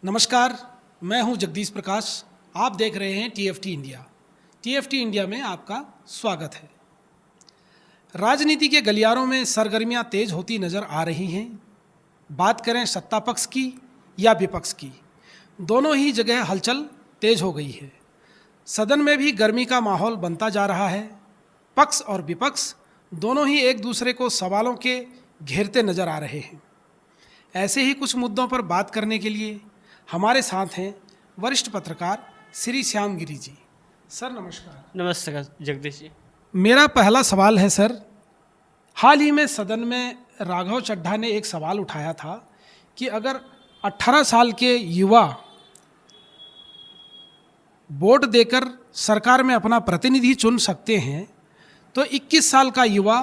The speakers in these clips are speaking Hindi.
नमस्कार, मैं हूं जगदीश प्रकाश। आप देख रहे हैं टीएफटी इंडिया। टीएफटी इंडिया में आपका स्वागत है। राजनीति के गलियारों में सरगर्मियां तेज होती नजर आ रही हैं। बात करें सत्ता पक्ष की या विपक्ष की, दोनों ही जगह हलचल तेज हो गई है। सदन में भी गर्मी का माहौल बनता जा रहा है। पक्ष और विपक्ष दोनों ही एक दूसरे को सवालों के घेरते नजर आ रहे हैं। ऐसे ही कुछ मुद्दों पर बात करने के लिए हमारे साथ हैं वरिष्ठ पत्रकार श्री श्याम गिरी जी। सर नमस्कार। नमस्कार जगदीश जी। मेरा पहला सवाल है सर, हाल ही में सदन में राघव चड्ढा ने एक सवाल उठाया था कि अगर 18 साल के युवा वोट देकर सरकार में अपना प्रतिनिधि चुन सकते हैं तो 21 साल का युवा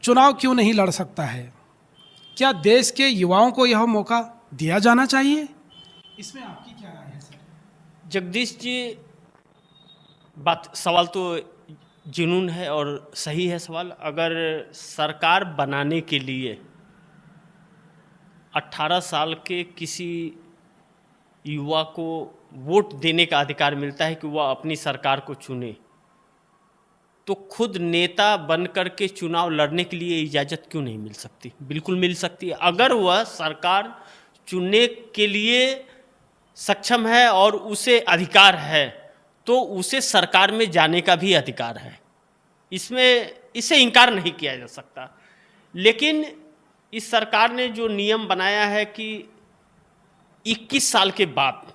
चुनाव क्यों नहीं लड़ सकता है? क्या देश के युवाओं को यह मौका दिया जाना चाहिए? इसमें आपकी क्या राय है सर? जगदीश जी, सवाल तो जुनून है और सही है सवाल। अगर सरकार बनाने के लिए 18 साल के किसी युवा को वोट देने का अधिकार मिलता है कि वह अपनी सरकार को चुने, तो खुद नेता बनकर के चुनाव लड़ने के लिए इजाज़त क्यों नहीं मिल सकती? बिल्कुल मिल सकती है। अगर वह सरकार चुनने के लिए सक्षम है और उसे अधिकार है तो उसे सरकार में जाने का भी अधिकार है। इससे इनकार नहीं किया जा सकता। लेकिन इस सरकार ने जो नियम बनाया है कि 21 साल के बाद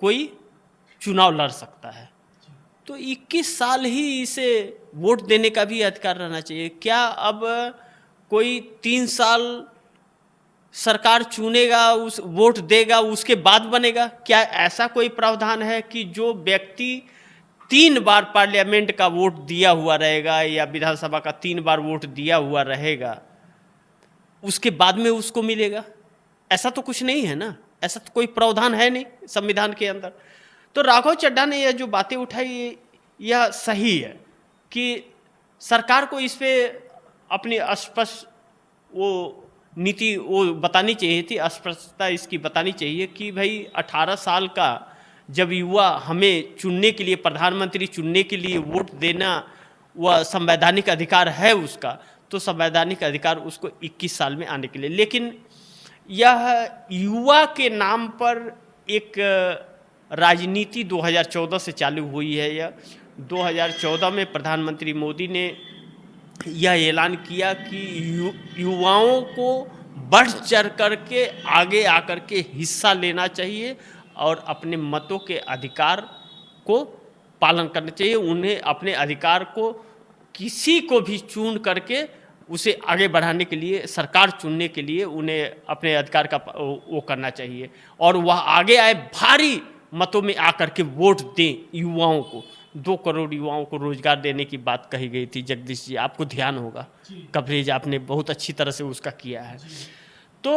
कोई चुनाव लड़ सकता है, तो 21 साल ही इसे वोट देने का भी अधिकार रहना चाहिए। क्या अब कोई 3 साल सरकार चुनेगा, उस वोट देगा, उसके बाद बनेगा? क्या ऐसा कोई प्रावधान है कि जो व्यक्ति 3 बार पार्लियामेंट का वोट दिया हुआ रहेगा या विधानसभा का 3 बार वोट दिया हुआ रहेगा, उसके बाद में उसको मिलेगा? ऐसा तो कुछ नहीं है ना, ऐसा तो कोई प्रावधान है नहीं संविधान के अंदर। तो राघव चड्ढा ने यह जो बातें उठाई यह सही है कि सरकार को इस पे अपनी स्पष्ट वो नीति वो बतानी चाहिए थी, स्पष्टता इसकी बतानी चाहिए कि भाई 18 साल का जब युवा हमें चुनने के लिए, प्रधानमंत्री चुनने के लिए वोट देना वह संवैधानिक अधिकार है उसका, तो संवैधानिक अधिकार उसको 21 साल में आने के लिए। लेकिन यह युवा के नाम पर एक राजनीति 2014 से चालू हुई है। यह 2014 में प्रधानमंत्री मोदी ने यह ऐलान किया कि युवाओं को बढ़ चढ़ करके आगे आकर के हिस्सा लेना चाहिए और अपने मतों के अधिकार को पालन करना चाहिए। उन्हें अपने अधिकार को किसी को भी चुन करके उसे आगे बढ़ाने के लिए, सरकार चुनने के लिए उन्हें अपने अधिकार का वो करना चाहिए और वह आगे आए, भारी मतों में आकर के वोट दें युवाओं को। 2 करोड़ युवाओं को रोजगार देने की बात कही गई थी जगदीश जी, आपको ध्यान होगा, कवरेज आपने बहुत अच्छी तरह से उसका किया है। तो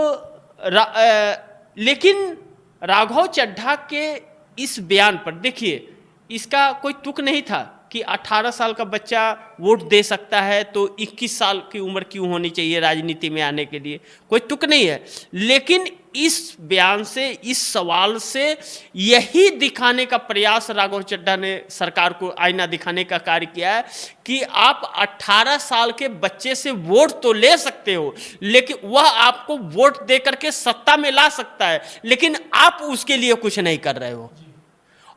लेकिन राघव चड्ढा के इस बयान पर देखिए, इसका कोई तुक नहीं था कि 18 साल का बच्चा वोट दे सकता है तो 21 साल की उम्र क्यों होनी चाहिए राजनीति में आने के लिए, कोई तुक नहीं है। लेकिन इस बयान से, इस सवाल से यही दिखाने का प्रयास राघव चड्ढा ने सरकार को आईना दिखाने का कार्य किया है कि आप 18 साल के बच्चे से वोट तो ले सकते हो, लेकिन वह आपको वोट दे करके सत्ता में ला सकता है, लेकिन आप उसके लिए कुछ नहीं कर रहे हो।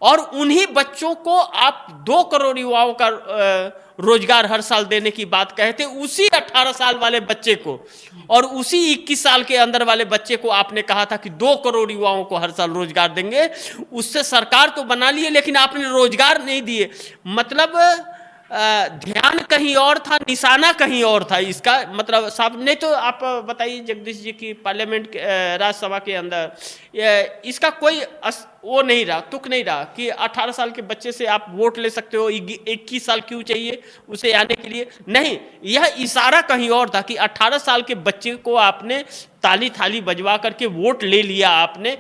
और उन्हीं बच्चों को आप 2 करोड़ युवाओं का रोजगार हर साल देने की बात कहते, उसी 18 साल वाले बच्चे को और उसी 21 साल के अंदर वाले बच्चे को आपने कहा था कि 2 करोड़ युवाओं को हर साल रोजगार देंगे। उससे सरकार तो बना लिए लेकिन आपने रोजगार नहीं दिए। मतलब ध्यान कहीं और था, निशाना कहीं और था। इसका मतलब साहब, नहीं तो आप बताइए जगदीश जी की पार्लियामेंट राज्यसभा के अंदर इसका कोई वो नहीं रहा, तुक नहीं रहा कि 18 साल के बच्चे से आप वोट ले सकते हो, 21 साल क्यों चाहिए उसे आने के लिए? नहीं, यह इशारा कहीं और था कि 18 साल के बच्चे को आपने ताली थाली बजवा करके वोट ले लिया आपने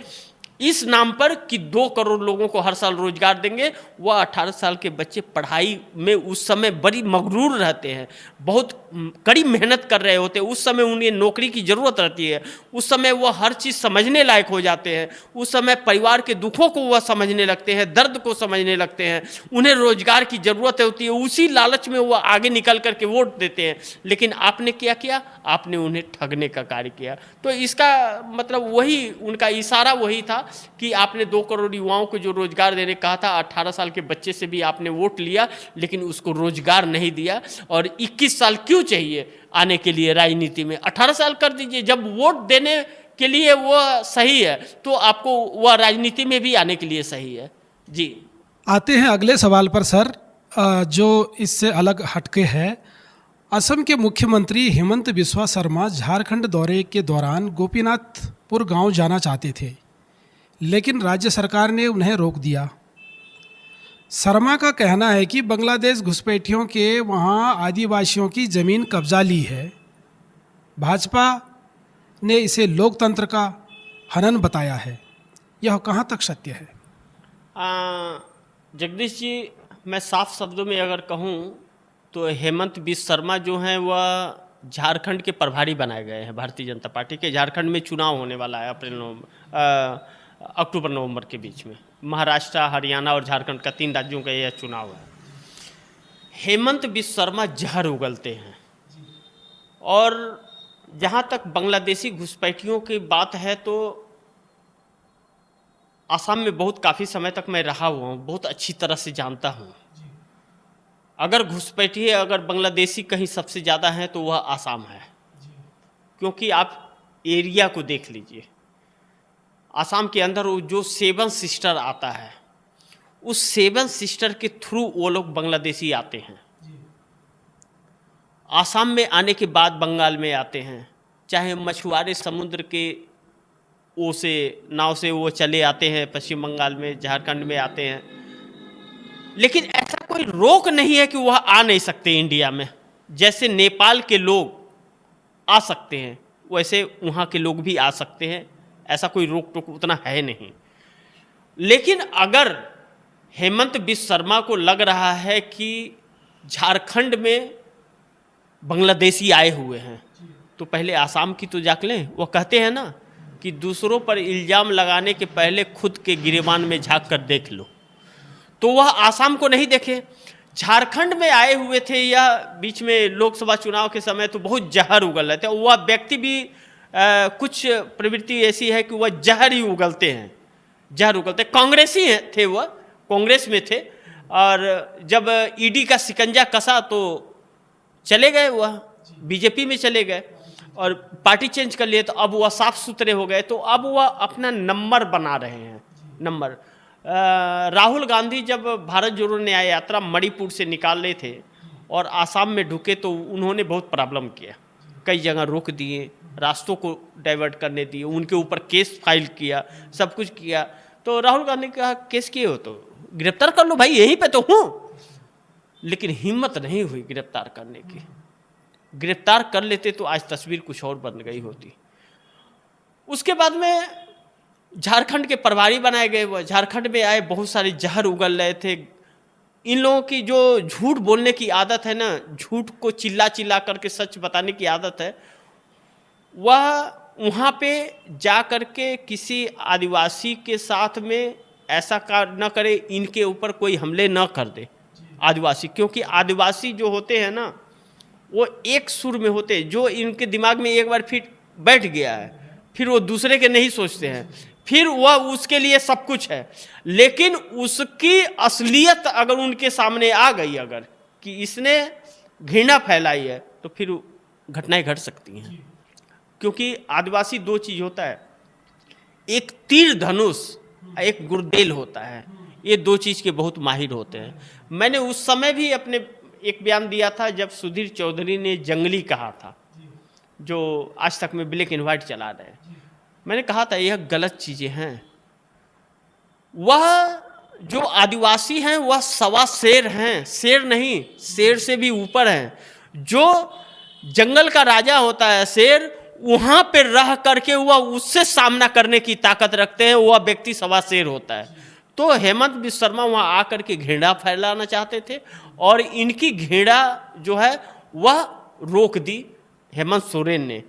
इस नाम पर कि 2 करोड़ लोगों को हर साल रोजगार देंगे। वह 18 साल के बच्चे पढ़ाई में उस समय बड़ी मगरूर रहते हैं, बहुत कड़ी मेहनत कर रहे होते हैं, उस समय उन्हें नौकरी की ज़रूरत रहती है, उस समय वह हर चीज़ समझने लायक हो जाते हैं, उस समय परिवार के दुखों को वह समझने लगते हैं, दर्द को समझने लगते हैं, उन्हें रोजगार की ज़रूरत होती है, उसी लालच में वह आगे निकल करके वोट देते हैं। लेकिन आपने क्या किया? आपने उन्हें ठगने का कार्य किया। तो इसका मतलब वही, उनका इशारा वही था कि आपने 2 करोड़ युवाओं को जो रोजगार देने कहा था, 18 साल के बच्चे से भी आपने वोट लिया लेकिन उसको रोजगार नहीं दिया। और 21 साल क्यों चाहिए आने के लिए राजनीति में? 18 साल कर दीजिए। जब वोट देने के लिए वो सही है तो आपको वह राजनीति में भी आने के लिए सही है। जी, आते हैं अगले सवाल पर सर, जो इससे अलग हटके है। असम के मुख्यमंत्री हेमंत बिस्वा शर्मा झारखंड दौरे के दौरान गोपीनाथपुर गांव जाना चाहते थे, लेकिन राज्य सरकार ने उन्हें रोक दिया। शर्मा का कहना है कि बांग्लादेश घुसपैठियों के वहां आदिवासियों की ज़मीन कब्जा ली है। भाजपा ने इसे लोकतंत्र का हनन बताया है। यह कहाँ तक सत्य है? जगदीश जी, मैं साफ शब्दों में अगर कहूँ तो हेमंत बिस्वा शर्मा जो हैं वह झारखंड के प्रभारी बनाए गए हैं भारतीय जनता पार्टी के। झारखंड में चुनाव होने वाला है अक्टूबर नवंबर के बीच में। महाराष्ट्र, हरियाणा और झारखंड का 3 राज्यों का यह चुनाव है। हेमंत बिस्वा शर्मा जहर उगलते हैं। और जहाँ तक बांग्लादेशी घुसपैठियों की बात है तो असम में बहुत काफ़ी समय तक मैं रहा हुआ हूँ, बहुत अच्छी तरह से जानता हूँ। अगर घुसपैठिए, अगर बांग्लादेशी कहीं सबसे ज़्यादा हैं तो वह आसाम है। क्योंकि आप एरिया को देख लीजिए, आसाम के अंदर वो जो 7 सिस्टर आता है, उस 7 सिस्टर के थ्रू वो लोग बांग्लादेशी आते हैं। आसाम में आने के बाद बंगाल में आते हैं, चाहे मछुआरे समुद्र के वो से नाव से वो चले आते हैं, पश्चिम बंगाल में, झारखंड में आते हैं। लेकिन ऐसा कोई रोक नहीं है कि वह आ नहीं सकते इंडिया में। जैसे नेपाल के लोग आ सकते हैं वैसे वहाँ के लोग भी आ सकते हैं, ऐसा कोई रोक टोक उतना है नहीं। लेकिन अगर हेमंत बिस्वा शर्मा को लग रहा है कि झारखंड में बांग्लादेशी आए हुए हैं तो पहले आसाम की तो जांच लें। वो कहते हैं ना कि दूसरों पर इल्ज़ाम लगाने के पहले खुद के गिरेबान में झांक कर देख लो। तो वह आसाम को नहीं देखे, झारखंड में आए हुए थे या बीच में लोकसभा चुनाव के समय तो बहुत जहर उगल रहे थे। वह व्यक्ति भी कुछ प्रवृत्ति ऐसी है कि वह जहर ही उगलते हैं, जहर उगलते। कांग्रेसी थे, वह कांग्रेस में थे और जब ईडी का शिकंजा कसा तो चले गए, वह बीजेपी में चले गए और पार्टी चेंज कर लिए। तो अब वह साफ सुथरे हो गए, तो अब वह अपना नंबर बना रहे हैं। नंबर राहुल गांधी जब भारत जोड़ो न्याय यात्रा मणिपुर से निकाल रहे थे और आसाम में ढुके तो उन्होंने बहुत प्रॉब्लम किया, कई जगह रोक दिए, रास्तों को डाइवर्ट करने दिए, उनके ऊपर केस फाइल किया, सब कुछ किया। तो राहुल गांधी कहा केस किए हो तो गिरफ्तार कर लो भाई, यहीं पे तो हूँ। लेकिन हिम्मत नहीं हुई गिरफ्तार करने की। गिरफ्तार कर लेते तो आज तस्वीर कुछ और बन गई होती। उसके बाद में झारखंड के प्रभारी बनाए गए। वो झारखंड में आए, बहुत सारे जहर उगल रहे थे। इन लोगों की जो झूठ बोलने की आदत है ना, झूठ को चिल्ला चिल्ला करके सच बताने की आदत है, वह वहाँ पे जा कर के किसी आदिवासी के साथ में ऐसा न करे, इनके ऊपर कोई हमले न कर दे आदिवासी। क्योंकि आदिवासी जो होते हैं ना वो एक सुर में होते हैं। जो इनके दिमाग में एक बार फिर बैठ गया है फिर वो दूसरे के नहीं सोचते हैं, फिर वह उसके लिए सब कुछ है। लेकिन उसकी असलियत अगर उनके सामने आ गई, अगर कि इसने घृणा फैलाई है, तो फिर घटनाएं घट सकती हैं। क्योंकि आदिवासी 2 चीज होता है, एक तीर धनुष, एक गुर्देल होता है। ये 2 चीज के बहुत माहिर होते हैं। मैंने उस समय भी अपने एक बयान दिया था जब सुधीर चौधरी ने जंगली कहा था, जो आज तक में ब्लैक एंड व्हाइट चला रहे हैं। मैंने कहा था यह गलत चीज़ें हैं। वह जो आदिवासी हैं वह सवा शेर हैं, शेर नहीं, शेर से भी ऊपर हैं। जो जंगल का राजा होता है शेर, वहां पे रह करके वह उससे सामना करने की ताकत रखते हैं, वह व्यक्ति सवा शेर होता है। तो हेमंत बिस्वा शर्मा वहां आकर के घृणा फैलाना चाहते थे और इनकी घृणा जो है वह रोक दी हेमंत सोरेन ने।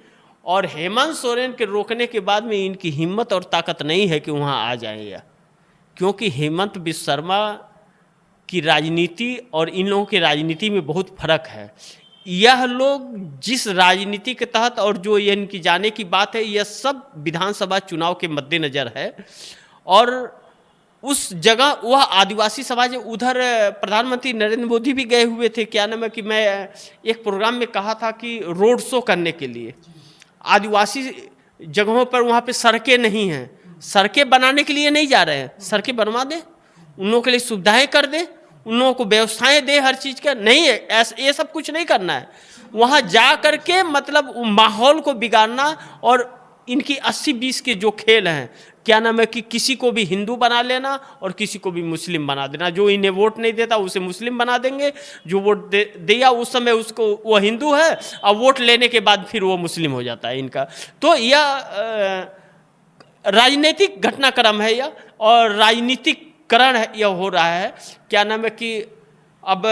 और हेमंत सोरेन के रोकने के बाद में इनकी हिम्मत और ताकत नहीं है कि वहां आ जाएगा, क्योंकि हेमंत बिस्वा शर्मा की राजनीति और इन लोगों की राजनीति में बहुत फर्क है। यह लोग जिस राजनीति के तहत और जो ये इनकी जाने की बात है, यह सब विधानसभा चुनाव के मद्देनज़र है। और उस जगह वह आदिवासी समाज, उधर प्रधानमंत्री नरेंद्र मोदी भी गए हुए थे। क्या नाम है कि मैं एक प्रोग्राम में कहा था कि रोड शो करने के लिए आदिवासी जगहों पर वहाँ पे सड़कें नहीं हैं, सड़कें बनाने के लिए नहीं जा रहे हैं, सड़कें बनवा दें, उन लोगों के लिए सुविधाएं कर दें, उन लोगों को व्यवस्थाएं दे, हर चीज़ का नहीं है। ऐसा ये सब कुछ नहीं करना है। वहाँ जा करके मतलब माहौल को बिगाड़ना और इनकी 80-20 के जो खेल हैं, क्या नाम है कि किसी को भी हिंदू बना लेना और किसी को भी मुस्लिम बना देना। जो इन्हें वोट नहीं देता उसे मुस्लिम बना देंगे, जो वोट दिया उस समय उसको वो हिंदू है, और वोट लेने के बाद फिर वो मुस्लिम हो जाता है इनका। तो यह राजनीतिक घटनाक्रम है यह, और राजनीतिकरण यह हो रहा है। क्या नाम है कि अब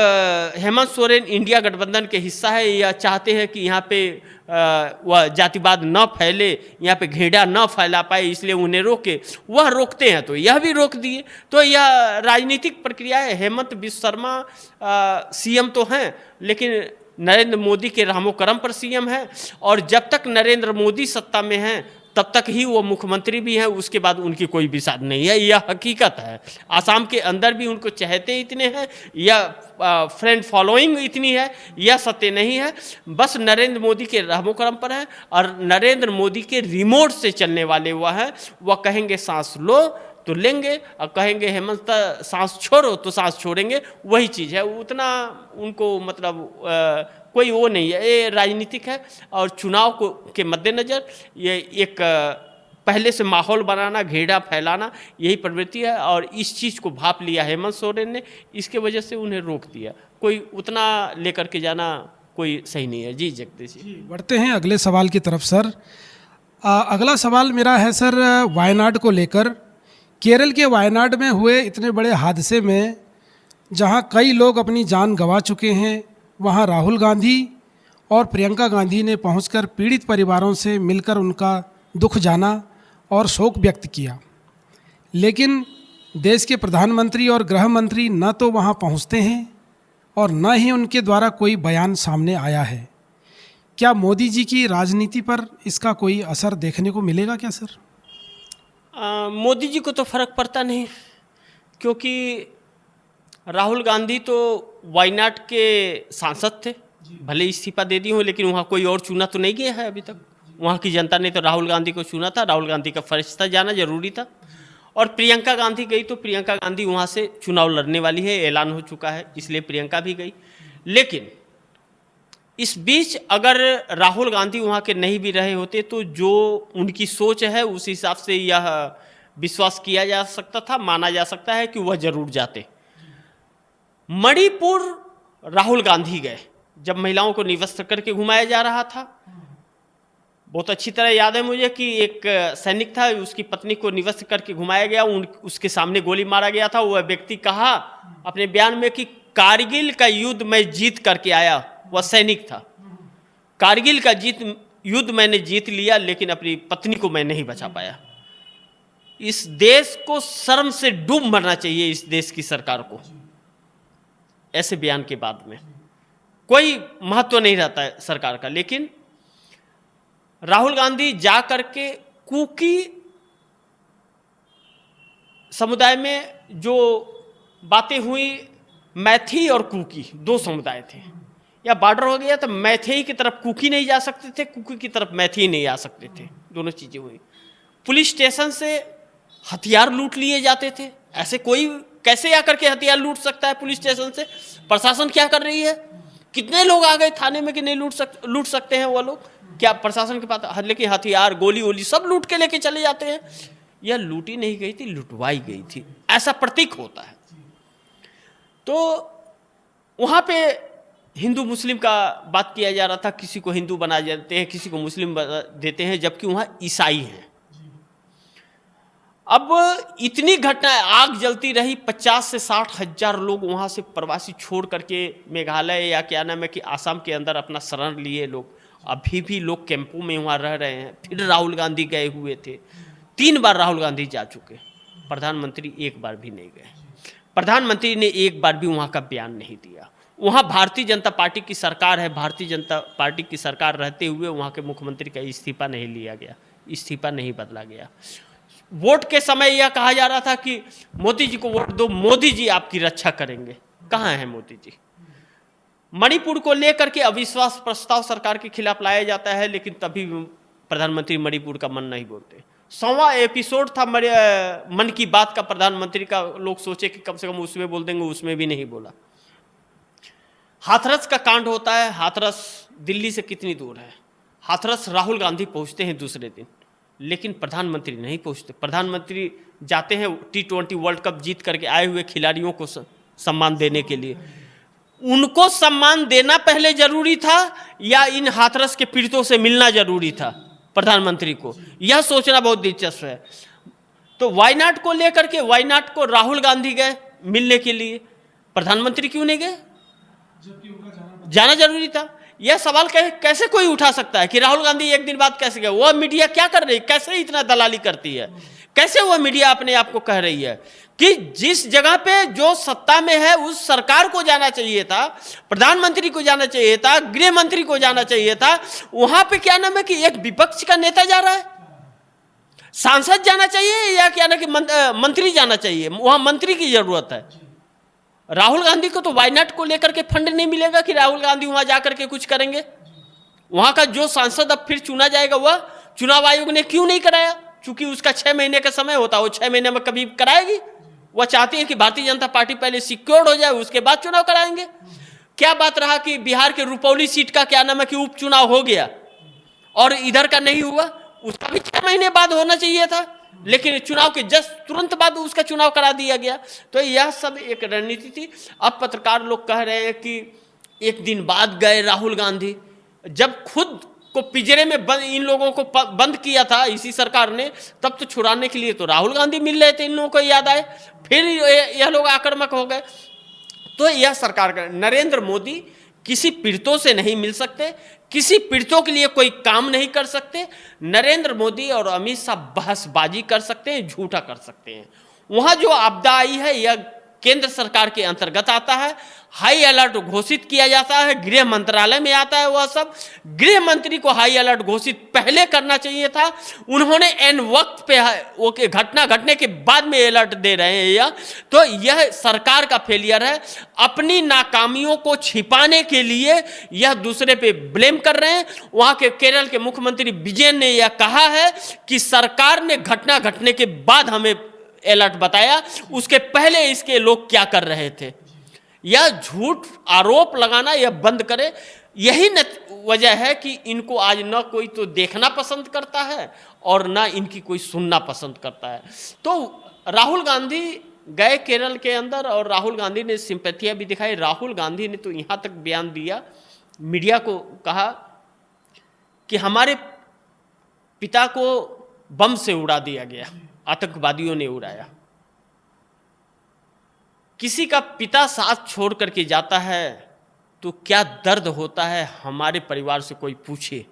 हेमंत सोरेन इंडिया गठबंधन के हिस्सा है, यह चाहते हैं कि यहाँ पे वह जातिवाद न फैले, यहाँ पे घृणा न फैला पाए, इसलिए उन्हें रोके। वह रोकते हैं तो यह भी रोक दिए। तो यह राजनीतिक प्रक्रिया है। हेमंत बिस्वा शर्मा सीएम तो हैं, लेकिन नरेंद्र मोदी के रहमो करम पर सीएम है, और जब तक नरेंद्र मोदी सत्ता में हैं तब तक ही वो मुख्यमंत्री भी हैं, उसके बाद उनकी कोई विसाद नहीं है। यह हकीकत है। आसाम के अंदर भी उनको चाहते इतने हैं, यह फ्रेंड फॉलोइंग इतनी है, यह सत्य नहीं है। बस नरेंद्र मोदी के रहमो करम पर है, और नरेंद्र मोदी के रिमोट से चलने वाले वह हैं। वह कहेंगे सांस लो तो लेंगे, और कहेंगे हेमंत सांस छोड़ो तो सांस छोड़ेंगे। वही चीज़ है। उतना उनको मतलब कोई वो नहीं है। ये राजनीतिक है, और चुनाव को के मद्देनज़र ये एक पहले से माहौल बनाना, घृणा फैलाना, यही प्रवृत्ति है। और इस चीज़ को भाप लिया हेमंत सोरेन ने, इसके वजह से उन्हें रोक दिया। कोई उतना लेकर के जाना कोई सही नहीं है। जी जगदीश जी, बढ़ते हैं अगले सवाल की तरफ सर। अगला सवाल मेरा है सर वायनाड को लेकर। केरल के वायनाड में हुए इतने बड़े हादसे में जहां कई लोग अपनी जान गंवा चुके हैं, वहां राहुल गांधी और प्रियंका गांधी ने पहुंचकर पीड़ित परिवारों से मिलकर उनका दुख जाना और शोक व्यक्त किया। लेकिन देश के प्रधानमंत्री और गृह मंत्री न तो वहां पहुंचते हैं और न ही उनके द्वारा कोई बयान सामने आया है। क्या मोदी जी की राजनीति पर इसका कोई असर देखने को मिलेगा क्या सर? मोदी जी को तो फर्क पड़ता नहीं, क्योंकि राहुल गांधी तो वायनाड के सांसद थे, भले इस्तीफा दे दिए हो, लेकिन वहाँ कोई और चुना तो नहीं गया है अभी तक। वहाँ की जनता ने तो राहुल गांधी को चुना था, राहुल गांधी का फर्ज था, जाना जरूरी था। और प्रियंका गांधी गई तो प्रियंका गांधी वहाँ से चुनाव लड़ने वाली है, ऐलान हो चुका है, इसलिए प्रियंका भी गई। लेकिन इस बीच अगर राहुल गांधी वहाँ के नहीं भी रहे होते तो जो उनकी सोच है उस हिसाब से यह विश्वास किया जा सकता था, माना जा सकता है कि वह जरूर जाते। मणिपुर राहुल गांधी गए जब महिलाओं को निवस्त्र करके घुमाया जा रहा था। बहुत अच्छी तरह याद है मुझे कि एक सैनिक था, उसकी पत्नी को निवस्त्र करके घुमाया गया, उसके सामने गोली मारा गया था। वह व्यक्ति कहा अपने बयान में कि कारगिल का युद्ध मैं जीत करके आया। वह सैनिक था। कारगिल का युद्ध मैंने जीत लिया, लेकिन अपनी पत्नी को मैं नहीं बचा पाया। इस देश को शर्म से डूब मरना चाहिए, इस देश की सरकार को। ऐसे बयान के बाद में कोई महत्व नहीं रहता है सरकार का। लेकिन राहुल गांधी जा करके कुकी समुदाय में जो बातें हुई, मैथी और कुकी दो समुदाय थे, या बॉर्डर हो गया तो मैथी की तरफ कुकी नहीं जा सकते थे, कुकी की तरफ मैथी नहीं आ सकते थे, दोनों चीजें हुई। पुलिस स्टेशन से हथियार लूट लिए जाते थे। ऐसे कोई कैसे आकर के हथियार लूट सकता है पुलिस स्टेशन से? प्रशासन क्या कर रही है? कितने लोग आ गए थाने में कि नहीं लूट सकते हैं वो लोग? क्या प्रशासन के पास? लेकिन हथियार, गोली वोली सब लूट के लेके चले जाते हैं। यह लूटी नहीं गई थी, लुटवाई गई थी, ऐसा प्रतीक होता है। तो वहां पे हिंदू मुस्लिम का बात किया जा रहा था, किसी को हिंदू बना देते हैं, किसी को मुस्लिम बना देते हैं, जबकि वहाँ ईसाई हैं। अब इतनी घटनाएं, आग जलती रही, 50 से 60 हजार लोग वहाँ से प्रवासी छोड़ करके मेघालय या क्या नाम है कि आसाम के अंदर अपना शरण लिए लोग। अभी भी लोग कैंपों में वहाँ रह रहे हैं। फिर राहुल गांधी गए हुए थे, 3 बार राहुल गांधी जा चुके, प्रधानमंत्री एक बार भी नहीं गए। प्रधानमंत्री ने एक बार भी वहाँ का बयान नहीं दिया। वहाँ भारतीय जनता पार्टी की सरकार है, भारतीय जनता पार्टी की सरकार रहते हुए वहाँ के मुख्यमंत्री का इस्तीफा नहीं लिया गया, इस्तीफा नहीं बदला गया। वोट के समय यह कहा जा रहा था कि मोदी जी को वोट दो, मोदी जी आपकी रक्षा करेंगे। कहाँ है मोदी जी? मणिपुर को लेकर के अविश्वास प्रस्ताव सरकार के खिलाफ लाया जाता है, लेकिन तभी प्रधानमंत्री मणिपुर का मन नहीं बोलते। 100वां एपिसोड था मन की बात का प्रधानमंत्री का, लोग सोचे कि कम से कम उसमें बोल देंगे, उसमें भी नहीं बोला। हाथरस का कांड होता है। हाथरस दिल्ली से कितनी दूर है? हाथरस राहुल गांधी पहुंचते हैं दूसरे दिन, लेकिन प्रधानमंत्री नहीं पहुंचते। प्रधानमंत्री जाते हैं T20 वर्ल्ड कप जीत करके आए हुए खिलाड़ियों को सम्मान देने के लिए। उनको सम्मान देना पहले जरूरी था या इन हाथरस के पीड़ितों से मिलना जरूरी था प्रधानमंत्री को? यह सोचना बहुत दिलचस्प है। तो वायनाड को लेकर के, वायनाड को राहुल गांधी गए मिलने के लिए, प्रधानमंत्री क्यों नहीं गए? जाना जरूरी था। यह सवाल कैसे कोई उठा सकता है कि राहुल गांधी एक दिन बाद कैसे गए? वह मीडिया क्या कर रही है? कैसे इतना दलाली करती है? कैसे वह मीडिया अपने आप को कह रही है कि जिस जगह पे जो सत्ता में है उस सरकार को जाना चाहिए था, प्रधानमंत्री को जाना चाहिए था, गृह मंत्री को जाना चाहिए था, वहां पे क्या नाम है कि एक विपक्ष का नेता जा रहा है। सांसद जाना चाहिए या क्या ना कि मंत्री जाना चाहिए? वहां मंत्री की जरूरत है। राहुल गांधी को तो वायनाड को लेकर के फंड नहीं मिलेगा कि राहुल गांधी वहां जाकर के कुछ करेंगे। वहां का जो सांसद अब फिर चुना जाएगा वह चुनाव आयोग ने क्यों नहीं कराया? चूंकि उसका 6 महीने का समय होता है, वो 6 महीने में कभी कराएगी? वह चाहती है कि भारतीय जनता पार्टी पहले सिक्योर्ड हो जाए, उसके बाद चुनाव कराएंगे। क्या बात रहा कि बिहार के रुपौली सीट का क्या नाम है कि उपचुनाव हो गया और इधर का नहीं हुआ? उसका भी 6 महीने बाद होना चाहिए था, लेकिन चुनाव के जस्ट तुरंत बाद उसका चुनाव करा दिया गया। तो यह सब एक रणनीति थी। अब पत्रकार लोग कह रहे हैं कि एक दिन बाद गए राहुल गांधी, जब खुद को पिंजरे में इन लोगों को बंद किया था इसी सरकार ने, तब तो छुड़ाने के लिए तो राहुल गांधी मिल रहे थे। इन लोगों को याद आए, फिर यह लोग आक्रामक हो गए। तो यह सरकार का, नरेंद्र मोदी किसी पीड़ितों से नहीं मिल सकते, किसी पीड़ितों के लिए कोई काम नहीं कर सकते। नरेंद्र मोदी और अमित शाह बहसबाजी कर सकते हैं, झूठा कर सकते हैं। वहां जो आपदा आई है यह केंद्र सरकार के अंतर्गत आता है। हाई अलर्ट घोषित किया जाता है, गृह मंत्रालय में आता है वह सब। गृह मंत्री को हाई अलर्ट घोषित पहले करना चाहिए था। उन्होंने एन वक्त पे वो घटना घटने के बाद में अलर्ट दे रहे हैं यह। तो यह सरकार का फेलियर है। अपनी नाकामियों को छिपाने के लिए यह दूसरे पे ब्लेम कर रहे हैं। वहां के केरल के मुख्यमंत्री विजयन ने यह कहा है कि सरकार ने घटना घटने के बाद हमें अलर्ट बताया, उसके पहले इसके लोग क्या कर रहे थे। यह झूठ आरोप लगाना यह बंद करे। यही वजह है कि इनको आज न कोई तो देखना पसंद करता है और ना इनकी कोई सुनना पसंद करता है। तो राहुल गांधी गए केरल के अंदर और राहुल गांधी ने सिंपैथियां भी दिखाई। राहुल गांधी ने तो यहाँ तक बयान दिया, मीडिया को कहा कि हमारे पिता को बम से उड़ा दिया गया, आतंकवादियों ने उड़ाया। किसी का पिता साथ छोड़ करके जाता है तो क्या दर्द होता है, हमारे परिवार से कोई पूछे,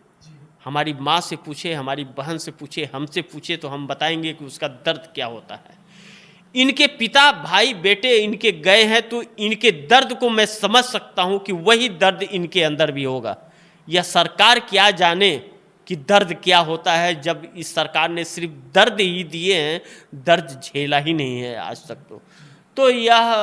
हमारी माँ से पूछे, हमारी बहन से पूछे, हमसे पूछे तो हम बताएंगे कि उसका दर्द क्या होता है। इनके पिता भाई बेटे इनके गए हैं तो इनके दर्द को मैं समझ सकता हूं कि वही दर्द इनके अंदर भी होगा। यह सरकार क्या जाने कि दर्द क्या होता है, जब इस सरकार ने सिर्फ दर्द ही दिए हैं, दर्द झेला ही नहीं है आज तक। तो यह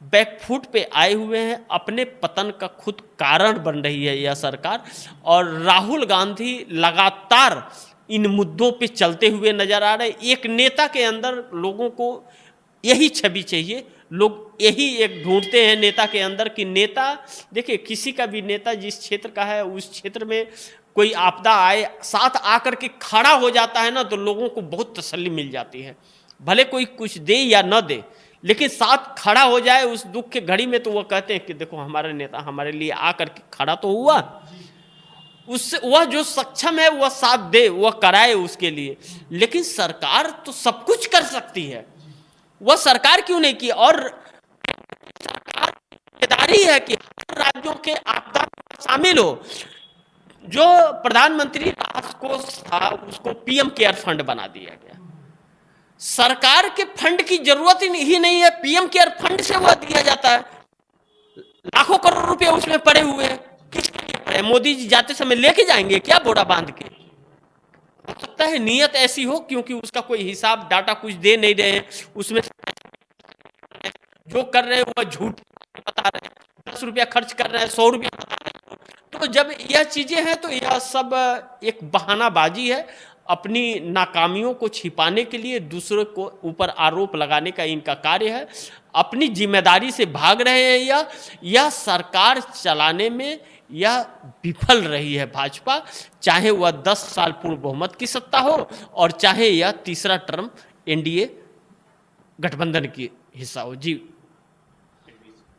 बैकफुट पे आए हुए हैं, अपने पतन का खुद कारण बन रही है यह सरकार। और राहुल गांधी लगातार इन मुद्दों पे चलते हुए नजर आ रहे। एक नेता के अंदर लोगों को यही छवि चाहिए, लोग यही एक ढूंढते हैं नेता के अंदर कि नेता, देखिए किसी का भी नेता जिस क्षेत्र का है उस क्षेत्र में कोई आपदा आए साथ आकर के खड़ा हो जाता है ना, तो लोगों को बहुत तसल्ली मिल जाती है। भले कोई कुछ दे या न दे, लेकिन साथ खड़ा हो जाए उस दुख के घड़ी में, तो वो कहते हैं कि देखो हमारा नेता हमारे लिए आकर के खड़ा तो हुआ, उससे वह जो सक्षम है वह साथ दे, वह कराए उसके लिए। लेकिन सरकार तो सब कुछ कर सकती है, वह सरकार क्यों नहीं की? और सरकार की जिम्मेदारी है कि राज्यों के आपदा में शामिल हो। जो प्रधानमंत्री राहत कोष था उसको पीएम केयर फंड बना दिया गया। सरकार के फंड की जरूरत ही नहीं है, पीएम केयर फंड से वह दिया जाता है। लाखों करोड़ रुपए उसमें पड़े हुए हैं, किसके लिए पड़े? मोदी जी जाते समय लेके जाएंगे क्या बोरा बांध के? हो सकता है नीयत ऐसी हो, क्योंकि उसका कोई हिसाब डाटा कुछ दे नहीं रहे हैं, उसमें जो कर रहे हैं वह झूठ बता रहे हैं, 10 रुपया खर्च कर रहे हैं, 100 रुपया बता रहे हैं। तो जब यह चीजें हैं तो यह सब एक बहानाबाजी है, अपनी नाकामियों को छिपाने के लिए दूसरों को ऊपर आरोप लगाने का इनका कार्य है। अपनी जिम्मेदारी से भाग रहे हैं। यह सरकार चलाने में यह विफल रही है भाजपा, चाहे वह 10 साल पूर्ण बहुमत की सत्ता हो और चाहे यह तीसरा टर्म एनडीए गठबंधन की हिस्सा हो। जी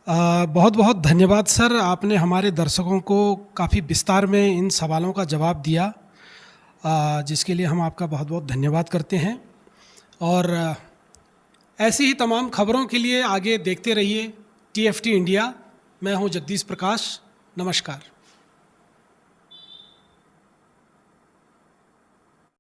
बहुत बहुत धन्यवाद सर, आपने हमारे दर्शकों को काफ़ी विस्तार में इन सवालों का जवाब दिया, जिसके लिए हम आपका बहुत बहुत धन्यवाद करते हैं। और ऐसी ही तमाम खबरों के लिए आगे देखते रहिए TFT इंडिया। मैं हूं जगदीश प्रकाश। नमस्कार।